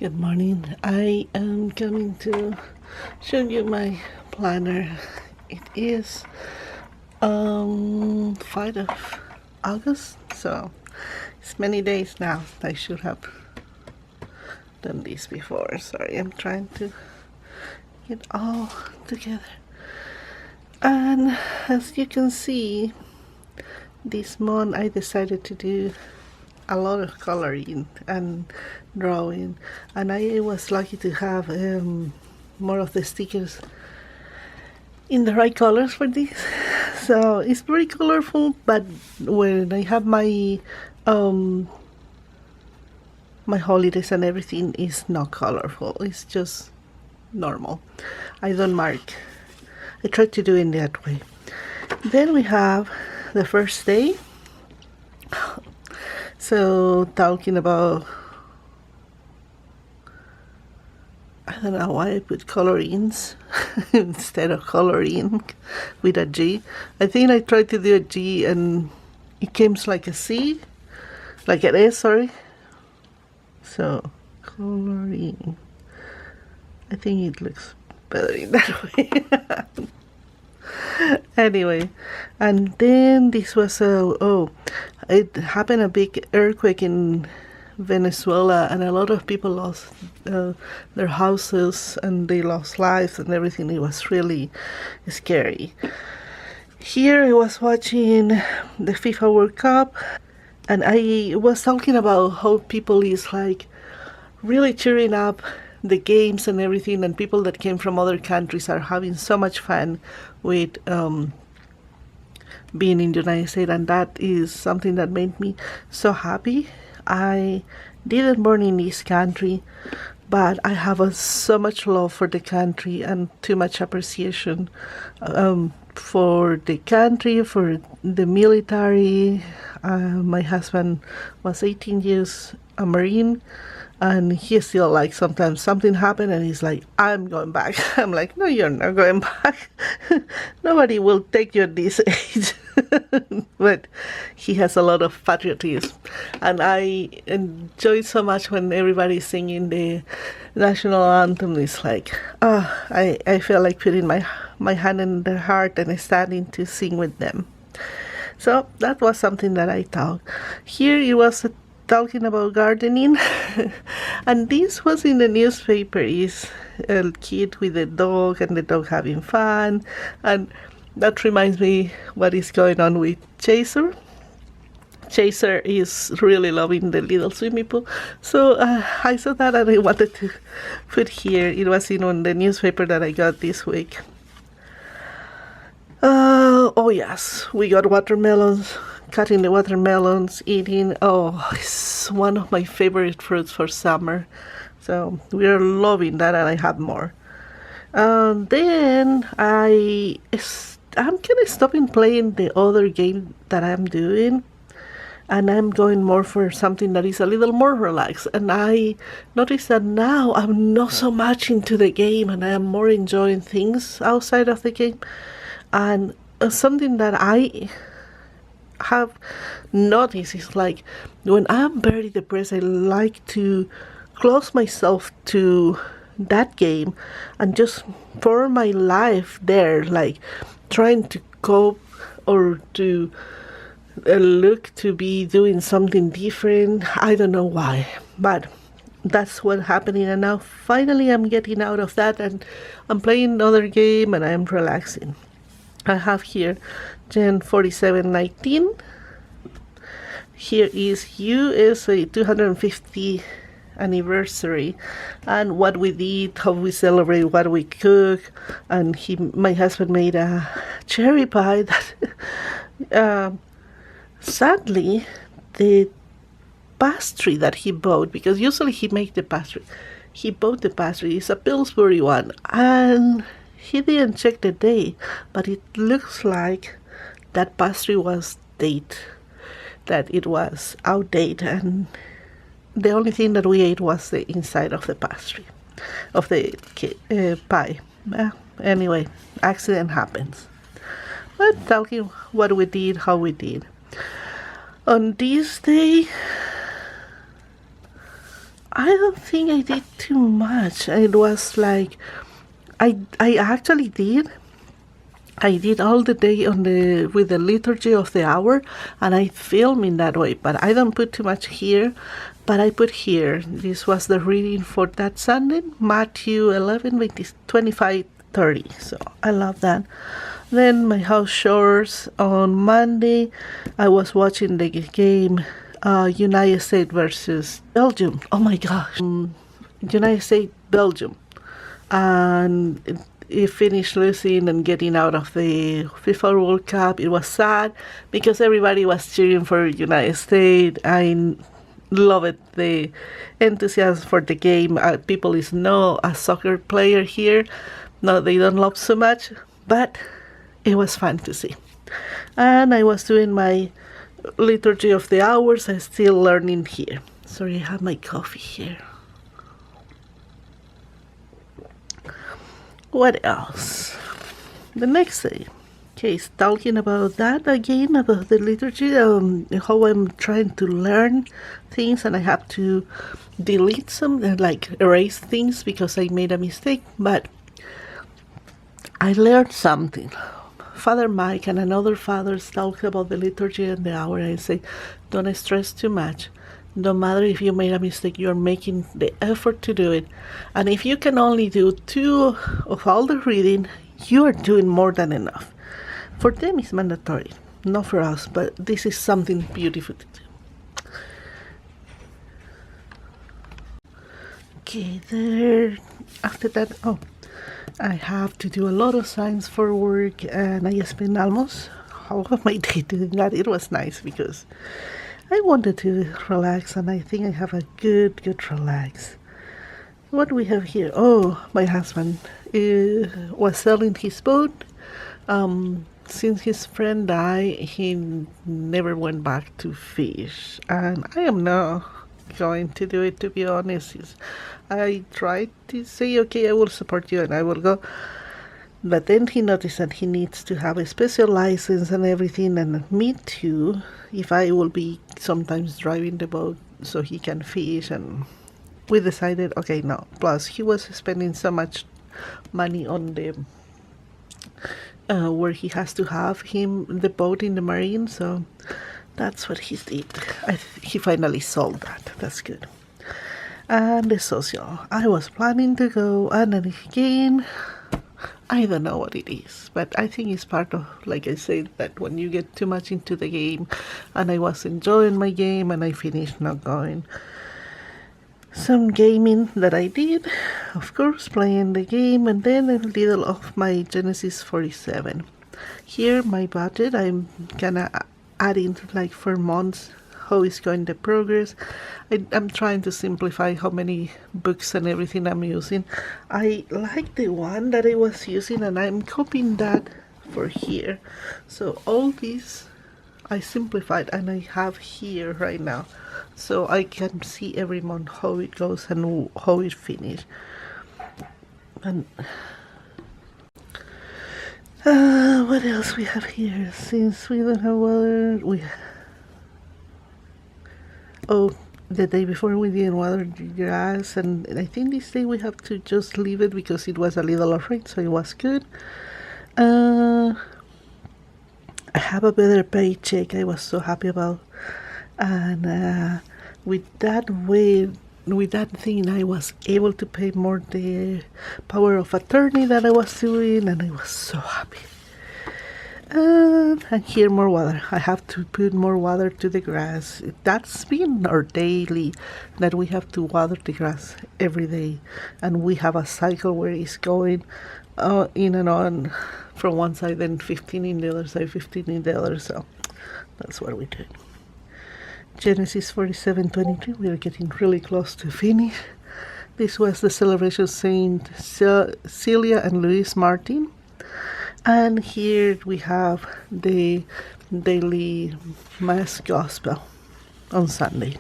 Good morning. I am coming to show you my planner. It is 5 of August, so it's many days now. I should have done this before. Sorry, I'm trying to get all together. And as you can see, this month I decided to do a lot of coloring and drawing, and I was lucky to have more of the stickers in the right colors for this. So it's very colorful, but when I have my holidays and everything is not colorful. It's just normal. I don't mark. I try to do it that way. Then we have the first day. So talking about, I don't know why I put colorings instead of coloring with a G. I think I tried to do a G and it came like a C, like an S, sorry. So coloring. I think it looks better in that way. Anyway, and then this was it happened a big earthquake in Venezuela, and a lot of people lost their houses and they lost lives and everything. It was really scary. Here I was watching the FIFA World Cup, and I was talking about how people is like really cheering up the games and everything, and people that came from other countries are having so much fun with being in the United States, and that is something that made me so happy. I didn't born in this country, but I have so much love for the country and too much appreciation for the country, for the military. My husband was 18 years a Marine, and he still like sometimes something happened and he's like, I'm going back. I'm like, no, you're not going back. Nobody will take you at this age. But he has a lot of patriotism, and I enjoy so much when everybody's singing the national anthem. It's like, I feel like putting my hand in their heart and starting to sing with them. So that was something that I thought. Here it was talking about gardening, and this was in the newspaper. Is a kid with a dog and the dog having fun, and that reminds me what is going on with Chaser. Chaser is really loving the little swimming pool. So I saw that and I wanted to put here. It was in the newspaper that I got this week. Oh yes, we got watermelons, cutting the watermelons, eating. Oh, it's one of my favorite fruits for summer. So we are loving that, and I have more. Then I'm kind of stopping playing the other game that I'm doing, and I'm going more for something that is a little more relaxed. And I notice that now I'm not so much into the game, and I am more enjoying things outside of the game. And something that I have noticed is like when I'm very depressed, I like to close myself to that game and just pour my life there, like trying to cope or to look to be doing something different. I don't know why, but that's what's happening. And now finally I'm getting out of that and I'm playing another game and I'm relaxing. I have here Gen 4719. Here is USA 250 anniversary, and what we did, how we celebrate, what we cook. And my husband made a cherry pie that sadly the pastry that he bought, because usually he makes the pastry, he bought the pastry, it's a Pillsbury one, and he didn't check the date, but it looks like that pastry was that it was outdated, and the only thing that we ate was the inside of the pastry, of the pie. Anyway, accident happens. But talking what we did, how we did. On this day, I don't think I did too much. It was like I actually did. I did all the day on the with the liturgy of the hour, and I film in that way. But I don't put too much here. But I put here. This was the reading for that Sunday, Matthew 11, 20, 25, 30. So I love that. Then my house chores on Monday. I was watching the game, United States versus Belgium. Oh my gosh, United States Belgium, and it finished losing and getting out of the FIFA World Cup. It was sad because everybody was cheering for United States. I love it, the enthusiasm for the game. People is no a soccer player here. No, they don't love so much, but it was fun to see. And I was doing my liturgy of the hours. I'm still learning here. Sorry, I have my coffee here. What else? The next day. Okay, talking about that again, about the liturgy, how I'm trying to learn things and I have to delete some, like erase things because I made a mistake. But I learned something. Father Mike and another fathers talk about the liturgy and the hour and say, don't stress too much. No matter if you made a mistake, you're making the effort to do it. And if you can only do 2 of all the reading, you are doing more than enough. For them, it's mandatory, not for us, but this is something beautiful to do. Okay, there. After that, I have to do a lot of signs for work, and I spent almost half of my day doing that. It was nice because I wanted to relax, and I think I have a good relax. What do we have here? Oh, my husband was selling his boat. Since his friend died, he never went back to fish, and I am not going to do it, to be honest. I tried to say, okay, I will support you and I will go. But then he noticed that he needs to have a special license and everything, and me too, if I will be sometimes driving the boat so he can fish. And we decided, okay, no. Plus, he was spending so much money on the where he has to have the boat in the marine, so that's what he did. He finally sold that. That's good. And the social, I was planning to go, and then again, I don't know what it is, but I think it's part of, like I said, that when you get too much into the game, and I was enjoying my game, and I finished not going. Some gaming that I did, of course, playing the game, and then a little of my Genesis 47. Here, my budget, I'm gonna add in like for months how is going the progress. I'm trying to simplify how many books and everything I'm using. I like the one that I was using, and I'm copying that for here. So all these I simplified and I have here right now, so I can see every month how it goes and how it finishes. And what else we have here? Since we don't have water, the day before we didn't water the grass, and I think this day we have to just leave it because it was a little rain, so it was good. I have a better paycheck. I was so happy about, and with that thing, I was able to pay more the power of attorney that I was doing, and I was so happy. And here more water. I have to put more water to the grass. That's been our daily, that we have to water the grass every day, and we have a cycle where it's going in and on from one side, then 15 in the other side, 15 in the other. So that's what we do. Genesis 47:23. We are getting really close to finish. This was the celebration of Saint Celia and Louis Martin. And here we have the daily Mass Gospel on Sunday.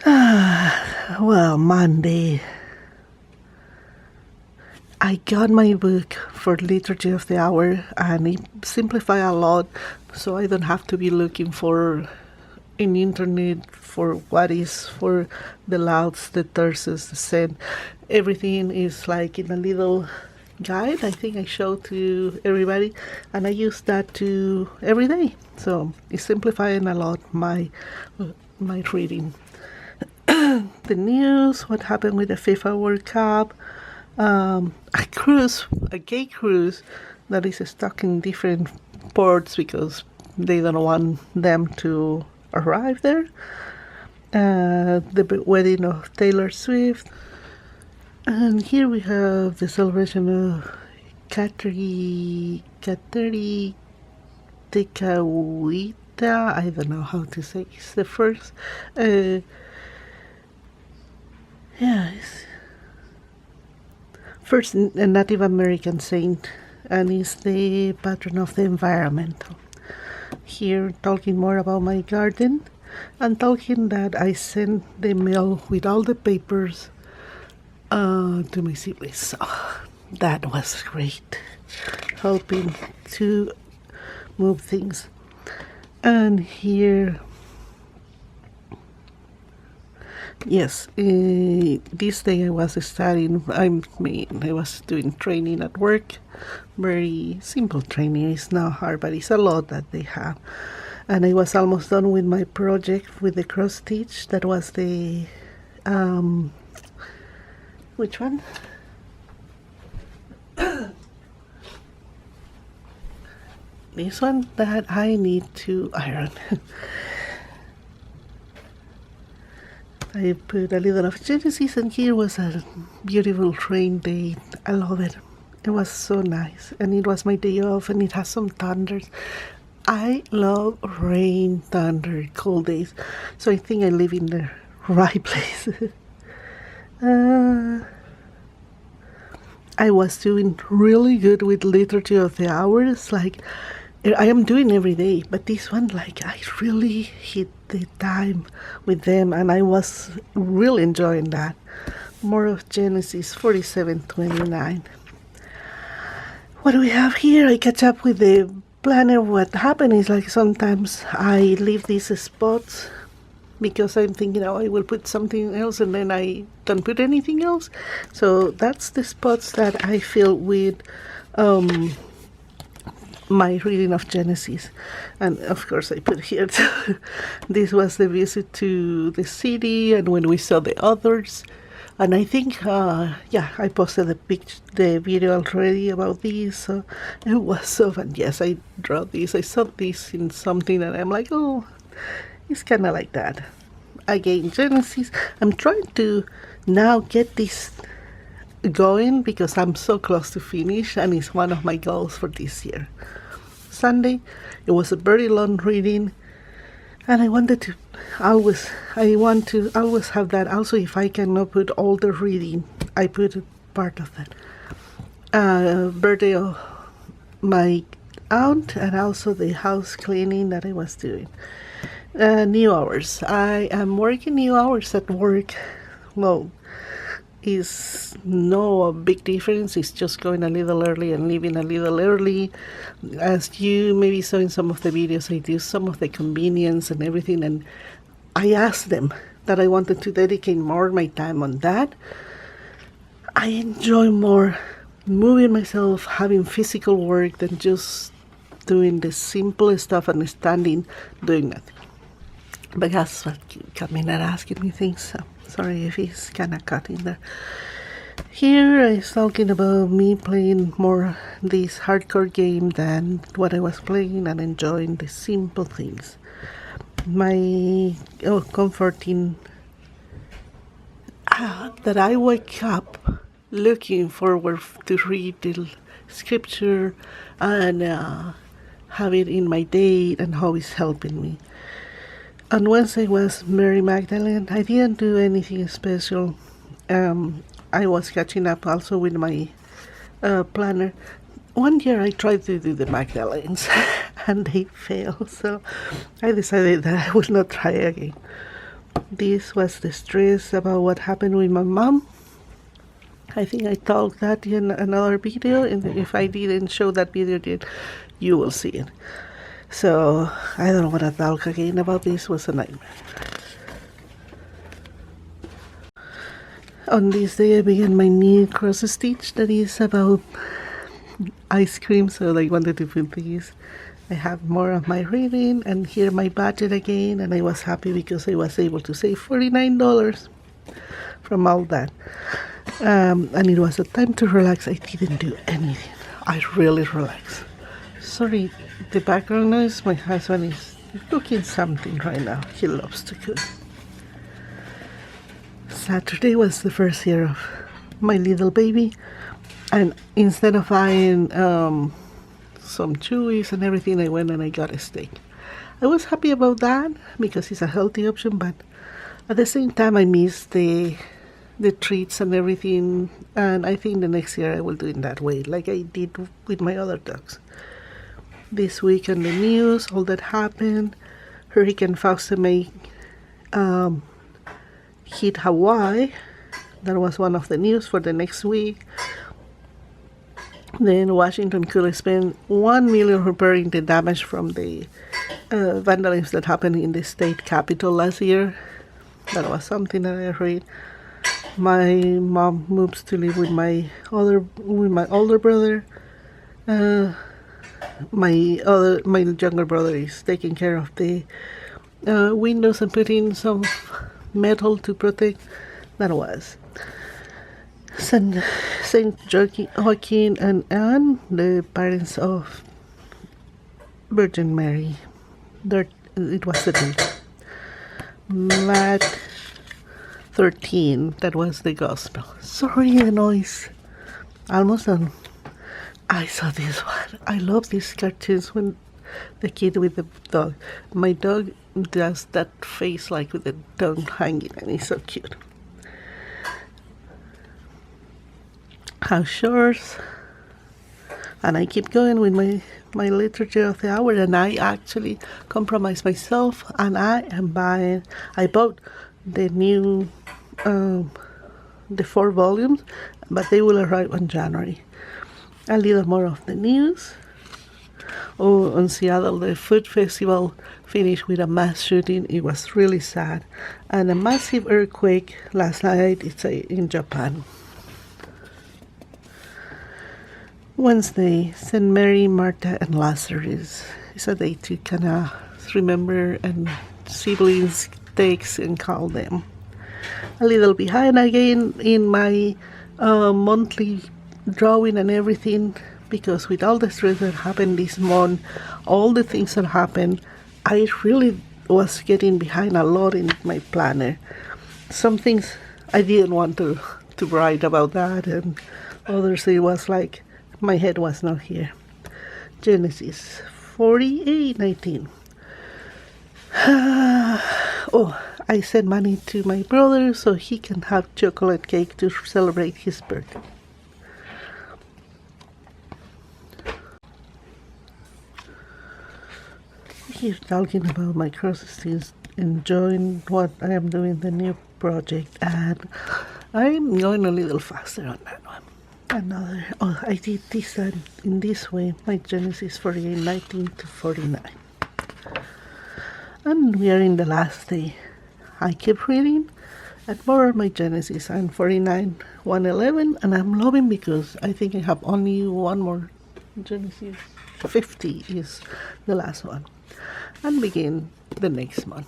Well, Monday, I got my book for Liturgy of the Hour, and it simplified a lot, so I don't have to be looking for in internet for what is for the louds, the terces, the send. Everything is like in a little guide. I think I showed to everybody, and I use that to every day. So it's simplifying a lot my reading. The news, what happened with the FIFA World Cup, a gay cruise that is stuck in different ports because they don't want them to arrive there. The wedding of Taylor Swift. And here we have the celebration of Kateri Tekakwitha. I don't know how to say it's the first. It's first a Native American saint, and is the patron of the environment. Here talking more about my garden, and talking that I sent the mail with all the papers to my siblings. So that was great, helping to move things. And here, yes, this day I was studying. I was doing training at work. Very simple training. It's not hard, but it's a lot that they have. And I was almost done with my project with the cross stitch. That was the which one? This one that I need to iron. I put a little of Genesis, and here was a beautiful rain day. I love it. It was so nice, and it was my day off, and it has some thunders. I love rain, thunder, cold days, so I think I live in the right place. I was doing really good with Literature of the Hours, like I am doing every day, but this one, like, I really hit the time with them, and I was really enjoying that. More of Genesis 47:29. What do we have here? I catch up with the planner. What happened is, like, sometimes I leave these spots because I'm thinking, oh, I will put something else, and then I don't put anything else. So that's the spots that I fill with my reading of Genesis. And of course I put here too. This was the visit to the city, and when we saw the others. And I think, I posted the video already about this. So it was so fun. Yes, I draw this. I saw this in something, and I'm like, oh, it's kind of like that. Again, Genesis. I'm trying to now get this going because I'm so close to finish, and it's one of my goals for this year. Sunday, it was a very long reading, and I want to always have that. Also, if I cannot put all the reading, I put a part of that. Birthday of my aunt, and also the house cleaning that I was doing. New hours. I am working new hours at work. Well, is no big difference. It's just going a little early and leaving a little early. As you maybe saw in some of the videos, I do some of the convenience and everything, and I asked them that I wanted to dedicate more of my time on that. I enjoy more moving myself, having physical work, than just doing the simple stuff and standing doing nothing. But that's what you come in and asking me things, so sorry if he's kind of cut in there. Here I was talking about me playing more this hardcore game than what I was playing, and enjoying the simple things. My comforting that I wake up looking forward to read the scripture and have it in my day, and how it's helping me. On Wednesday was Mary Magdalene. I didn't do anything special. I was catching up also with my planner. One year I tried to do the Magdalenes and they failed, so I decided that I would not try again. This was the stress about what happened with my mom. I think I talked that in another video, and if I didn't show that video yet, you will see it. So I don't want to talk again about this. It was a nightmare. On this day I began my new cross stitch that is about ice cream, so I wanted to put this. I have more of my reading and here my budget again, and I was happy because I was able to save $49 from all that. And it was a time to relax. I didn't do anything. I really relaxed. Sorry, the background noise, my husband is cooking something right now. He loves to cook. Saturday was the first year of my little baby, and instead of buying some chewies and everything, I went and I got a steak. I was happy about that because it's a healthy option, but at the same time I miss the treats and everything, and I think the next year I will do it that way, like I did with my other dogs. This week on the news, all that happened, Hurricane Fausto may hit Hawaii. That was one of the news for the next week. Then Washington could spend $1 million repairing the damage from the vandalism that happened in the state capitol last year. That was something that I read. My mom moves to live with my older brother. My younger brother is taking care of the windows and putting some metal to protect. That was Saint Joaquin and Anne, the parents of Virgin Mary. It was the date. Matt 13, that was the gospel. Sorry, the noise. Almost done. I saw this one. I love these cartoons when the kid with the dog. My dog does that face like with the tongue hanging, and it's so cute. House chores, and I keep going with my liturgy of the hour, and I actually compromise myself, and I bought the new the 4 volumes, but they will arrive on January. A little more of the news. Oh, in Seattle, the food festival finished with a mass shooting. It was really sad, and a massive earthquake last night. It's in Japan. Wednesday, St. Mary, Martha, and Lazarus. It's a day to kind of remember and siblings takes and call them. A little behind again in my monthly drawing and everything, because with all the stress that happened this month, all the things that happened, I really was getting behind a lot in my planner. Some things I didn't want to write about that, and others it was like my head was not here. Genesis 48:19. Oh, I sent money to my brother so he can have chocolate cake to celebrate his birthday. Here talking about my cross-stitch, enjoying what I am doing, the new project, and I'm going a little faster on that one. I did this in this way, my Genesis 48:19 to 49. And we are in the last day. I keep reading, and more of my Genesis. I'm 49:111, and I'm loving because I think I have only one more. Genesis 50 is the last one, and begin the next month.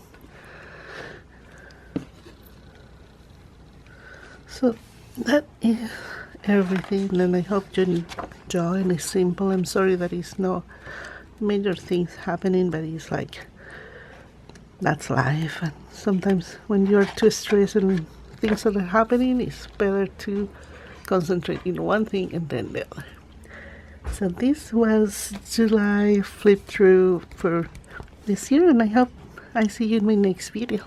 So that is everything, and I hope you enjoy. And it's simple. I'm sorry that it's no major things happening, but it's like that's life. And sometimes when you're too stressed and things that are happening, it's better to concentrate in one thing and then the other. So this was July flip through for this year, and I hope I see you in my next video.